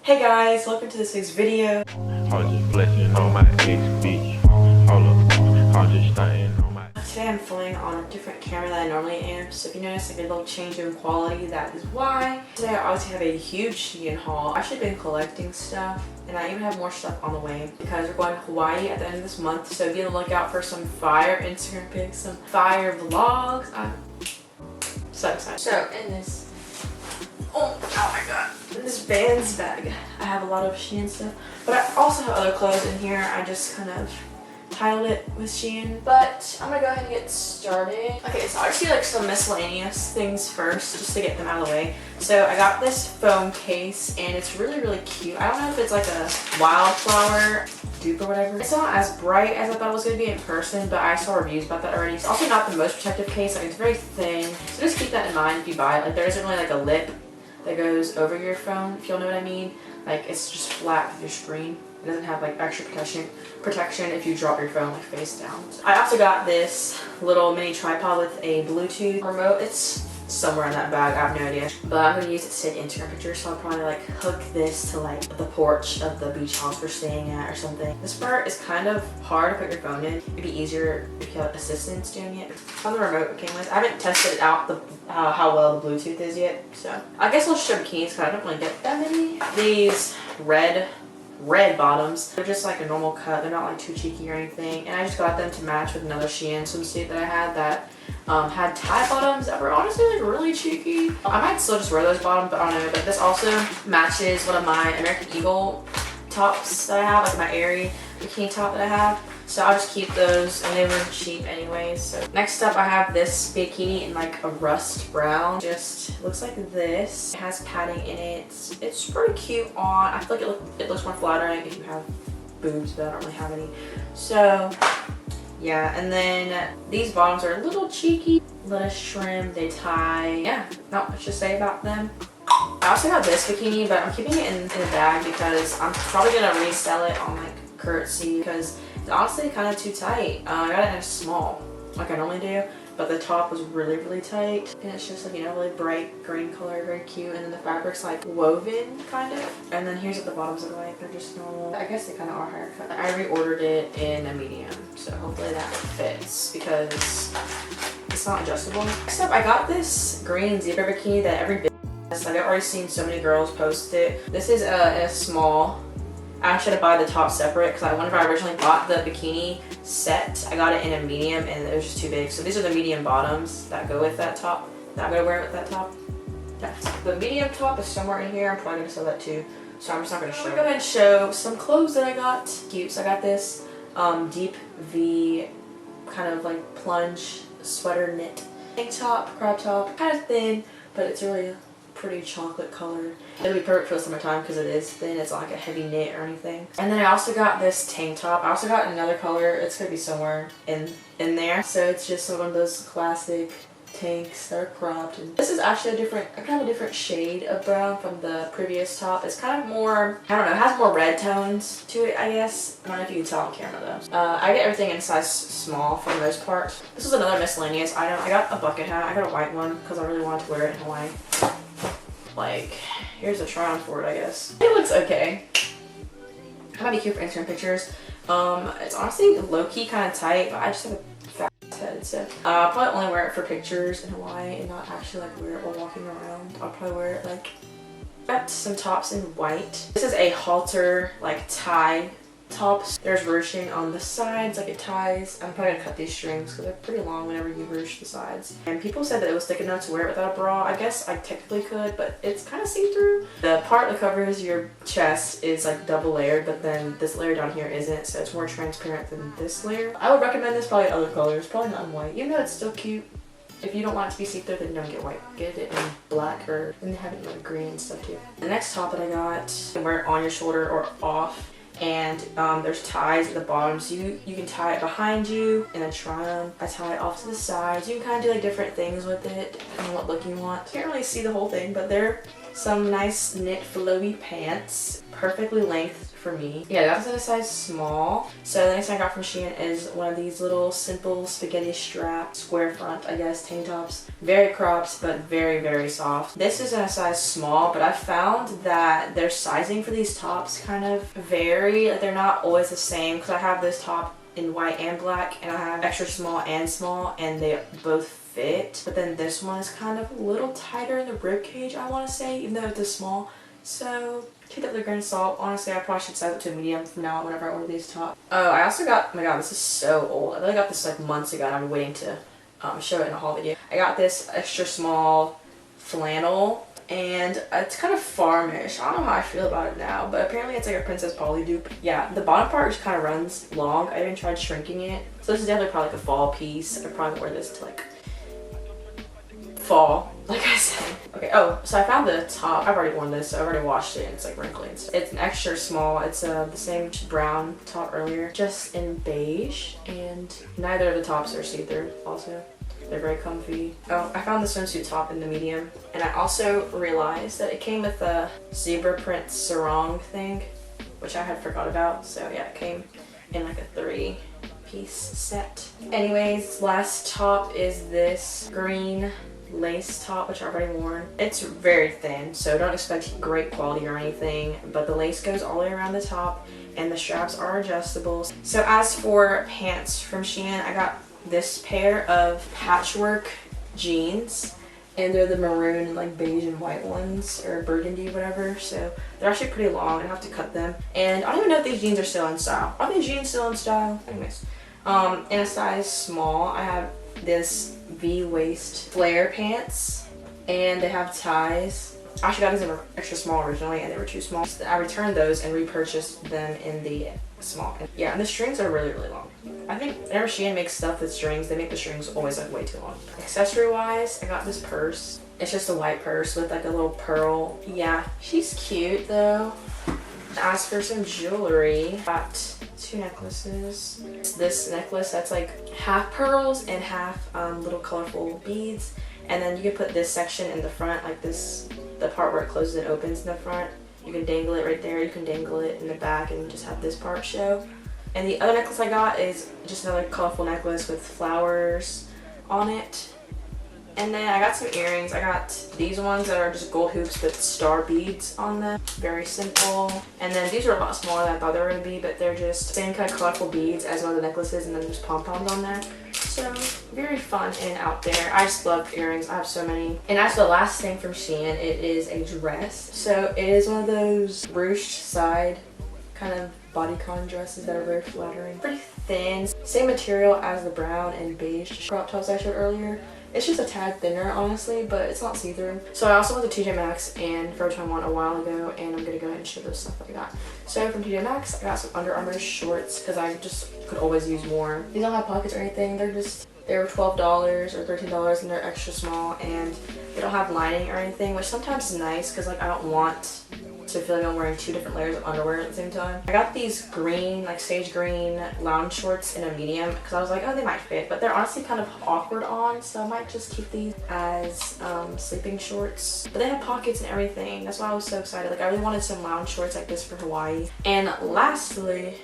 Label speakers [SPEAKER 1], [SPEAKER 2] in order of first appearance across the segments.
[SPEAKER 1] Hey guys, welcome to this week's video.
[SPEAKER 2] I was just flexing on my ex bitch. Hold up, I was just stunting on my.
[SPEAKER 1] Today I'm filming on a different camera than I normally am, so if you notice like a little change in quality, that is why. Today I obviously have a huge Shein haul. I've actually been collecting stuff, and I even have more stuff on the way because we're going to Hawaii at the end of this month, so be on the lookout for some fire Instagram pics, some fire vlogs. I'm so excited. So in this, oh my god. In this Vans bag, I have a lot of Shein stuff, but I also have other clothes in here. I just kind of titled it with Shein, but I'm gonna go ahead and get started. Okay, so I just do like some miscellaneous things first, just to get them out of the way. So I got this foam case, and it's really cute. I don't know if it's like a wildflower dupe or whatever. It's not as bright as I thought it was gonna be in person, but I saw reviews about that already. It's also not the most protective case. Like, it's very thin, so just keep that in mind if you buy it. Like, there isn't really like a lip that goes over your phone, if you'll know what I mean. Like, it's just flat with your screen. It doesn't have like extra protection if you drop your phone like face down. So I also got this little mini tripod with a Bluetooth remote. It's somewhere in that bag, I have no idea. But I'm gonna use it to take Instagram pictures, so I'll probably like hook this to like the porch of the beach house we're staying at or something. This part is kind of hard to put your phone in. It'd be easier if you have assistants doing it. On the remote it came with. I haven't tested out how well the Bluetooth is yet, so I guess I'll show bikinis because I don't really get that many. These red bottoms. They're just like a normal cut. They're not like too cheeky or anything. And I just got them to match with another Shein swimsuit that I had that had tie bottoms that were honestly like really cheeky. I might still just wear those bottoms, but I don't know. But this also matches one of my American Eagle tops that I have, like my airy bikini top that I have. So I'll just keep those, and they were cheap anyways. So next up I have this bikini in like a rust brown. Just looks like this. It has padding in it. It's pretty cute on. I feel like it looks more flattering if you have boobs, but I don't really have any. So yeah, and then these bottoms are a little cheeky. Lettuce trim, they tie. Yeah, not much to say about them. I also got this bikini, but I'm keeping it in a bag because I'm probably gonna resell it on like Curtsy because it's honestly kind of too tight. I got it in a small, like I normally do, but the top was really tight, and it's just like, you know, really bright green color, very cute, and then the fabric's like woven kind of. And then here's what the bottoms look like. They're just normal. I guess they kind of are higher cut. I reordered it in a medium, so hopefully that fits because it's not adjustable. Next up, I got this green zebra bikini that every business has. Like, I've already seen so many girls post it. This is in a small. I actually had to buy the top separate because whenever I originally bought the bikini set, I got it in a medium and it was just too big. So these are the medium bottoms that go with that top, that I'm going to wear with that top. Yeah. The medium top is somewhere in here. I'm probably going to sell that too. So I'm just not going to show it. I'm going to go ahead and show some clothes that I got. Cute. So I got this deep V kind of like plunge sweater knit tank top, crop top. Kind of thin, but it's really pretty chocolate color. It'll be perfect for the summertime because it is thin. It's not like a heavy knit or anything. And then I also got this tank top. I also got another color. It's gonna be somewhere in there. So it's just one of those classic tanks that are cropped. And this is actually kind of a different shade of brown from the previous top. It's kind of more, I don't know, it has more red tones to it, I guess. I don't know if you can tell on camera though. I get everything in size small for the most part. This was another miscellaneous item. I got a bucket hat. I got a white one because I really wanted to wear it in Hawaii. Like, here's a try on for it, I guess. It looks okay. It might be cute for Instagram pictures. It's honestly low-key kind of tight, but I just have a fat head, so I'll probably only wear it for pictures in Hawaii and not actually like wear it while walking around. I'll probably wear it like, got some tops in white. This is a halter like tie tops. There's ruching on the sides, like it ties. I'm probably gonna cut these strings because they're pretty long whenever you ruche the sides. And people said that it was thick enough to wear it without a bra. I guess I technically could, but it's kind of see-through. The part that covers your chest is like double layered, but then this layer down here isn't, so it's more transparent than this layer. I would recommend this probably in other colors, probably not in white, even though it's still cute. If you don't want it to be see-through, then don't get white. Get it in black, or and they have it in like green and stuff too. The next top that I got, you can wear it on your shoulder or off. And there's ties at the bottom, so you can tie it behind you and then try them. I tie it off to the sides. You can kind of do like different things with it depending on what look you want. Can't really see the whole thing, but they're some nice knit flowy pants, perfectly length for me. Yeah, that's in a size small. So the next thing I got from Shein is one of these little simple spaghetti strap, square front, I guess, tank tops. Very cropped, but very, very soft. This is in a size small, but I found that their sizing for these tops kind of vary. Like, they're not always the same, because I have this top in white and black, and I have extra small and small, and they both fit. But then this one is kind of a little tighter in the rib cage, I want to say, even though it's a small. So take that with a grain of salt. Honestly, I probably should size it to a medium from now on whenever I order these tops. Oh, I also got, oh my god, this is so old. I really got this like months ago, and I've been waiting to show it in a haul video. I got this extra small flannel, and it's kind of farmish. I don't know how I feel about it now, but apparently it's like a Princess Polly dupe. Yeah, the bottom part just kind of runs long. I even tried shrinking it. So this is definitely probably like a fall piece. I'd probably wear this to like fall, like I said. Okay, oh, so I found the top. I've already worn this, so I've already washed it, and it's like wrinkly and stuff. It's an extra small. It's the same brown top earlier, just in beige, and neither of the tops are see-through also. They're very comfy. Oh, I found the swimsuit top in the medium, and I also realized that it came with a zebra print sarong thing, which I had forgot about. So yeah, it came in like a 3-piece set. Anyways, last top is this green lace top, which I've already worn. It's very thin, so don't expect great quality or anything, but the lace goes all the way around the top, and the straps are adjustable. So as for pants from Shein, I got this pair of patchwork jeans, and they're the maroon, like beige and white ones, or burgundy, whatever. So they're actually pretty long. I have to cut them, and I don't even know if these jeans are still in style. Are these jeans still in style? Anyways, in a size small, I have this V-waist flare pants, and they have ties. I actually got these in extra small originally, and they were too small. So I returned those and repurchased them in the small. Yeah, and the strings are really, really long. I think whenever Shein makes stuff with strings, they make the strings always like way too long. Accessory wise, I got this purse. It's just a white purse with like a little pearl. Yeah, she's cute though. As for some jewelry, got 2 necklaces. This necklace that's like half pearls and half little colorful beads. And then you can put this section in the front, like this, the part where it closes and opens in the front. You can dangle it right there. You can dangle it in the back and just have this part show. And the other necklace I got is just another colorful necklace with flowers on it. And then I got some earrings. I got these ones that are just gold hoops with star beads on them. Very simple. And then these are a lot smaller than I thought they were going to be, but they're just same kind of colorful beads as one of the necklaces, and then there's pom-poms on there. So very fun and out there. I just love earrings. I have so many. And as for the last thing from Shein, it is a dress. So it is one of those ruched side kind of bodycon dresses that are very flattering. Pretty thin. Same material as the brown and beige crop tops I showed earlier. It's just a tad thinner, honestly, but it's not see-through. So I also went to TJ Maxx and Forever 21 a while ago, and I'm gonna go ahead and show those stuff that I got. So from TJ Maxx, I got some Under Armour shorts because I just could always use more. These don't have pockets or anything. They were $12 or $13, and they're extra small, and they don't have lining or anything, which sometimes is nice because like I don't want to feel like I'm wearing 2 different layers of underwear at the same time. I got these green, like sage green lounge shorts in a medium because I was like, oh, they might fit, but they're honestly kind of awkward on, so I might just keep these as sleeping shorts. But they have pockets and everything. That's why I was so excited. Like I really wanted some lounge shorts like this for Hawaii. And lastly,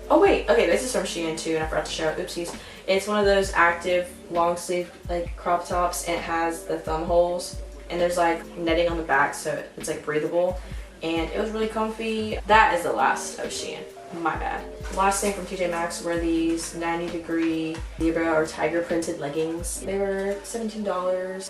[SPEAKER 1] oh wait, okay, this is from Shein too, and I forgot to show it. Oopsies. It's one of those active long sleeve like crop tops, and it has the thumb holes, and there's like netting on the back, so it's like breathable. And it was really comfy. That is the last of Shein. My bad. Last thing from TJ Maxx were these 90-degree zebra or tiger printed leggings. They were $17.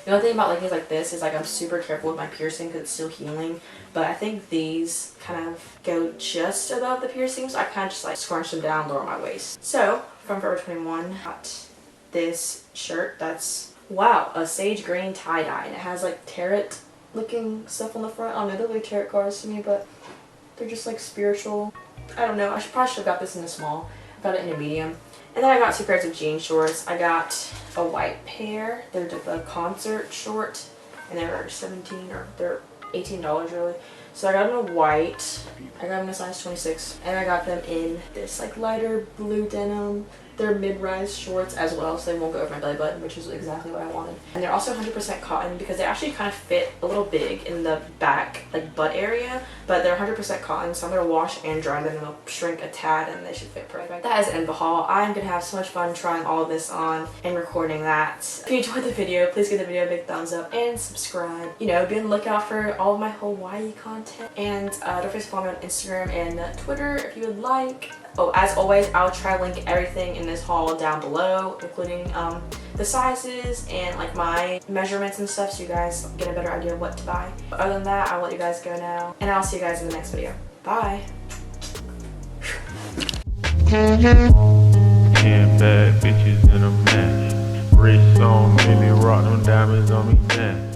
[SPEAKER 1] The only thing about leggings like this is like I'm super careful with my piercing because it's still healing. But I think these kind of go just above the piercings. I kind of just like scrunch them down, lower my waist. So from Forever 21, got this shirt that's, wow, a sage green tie-dye. And it has like tarot looking stuff on the front. I don't know, they're like tarot cards to me, but they're just like spiritual. I don't know, I probably should have got this in a small. I got it in a medium. And then I got 2 pairs of jean shorts. I got a white pair. They're the concert short, and they're they're $18 really. So I got them in white. I got them in a size 26, and I got them in this like lighter blue denim They're mid-rise shorts as well, so they won't go over my belly button, which is exactly what I wanted. And they're also 100% cotton because they actually kind of fit a little big in the back, like butt area, but they're 100% cotton, so I'm gonna wash and dry them and they'll shrink a tad and they should fit perfect. That is the end of the haul. I'm gonna have so much fun trying all of this on and recording that. If you enjoyed the video, please give the video a big thumbs up and subscribe. You know, be on the lookout for all of my Hawaii content. And don't forget to follow me on Instagram and Twitter if you would like. Oh, as always, I'll try to link everything in this haul down below, including the sizes and like my measurements and stuff, so you guys get a better idea of what to buy. But other than that, I'll let you guys go now, and I'll see you guys in the next video. Bye!
[SPEAKER 2] 10 bad bitches in a match. Wrist on, baby, rock them diamonds on me now.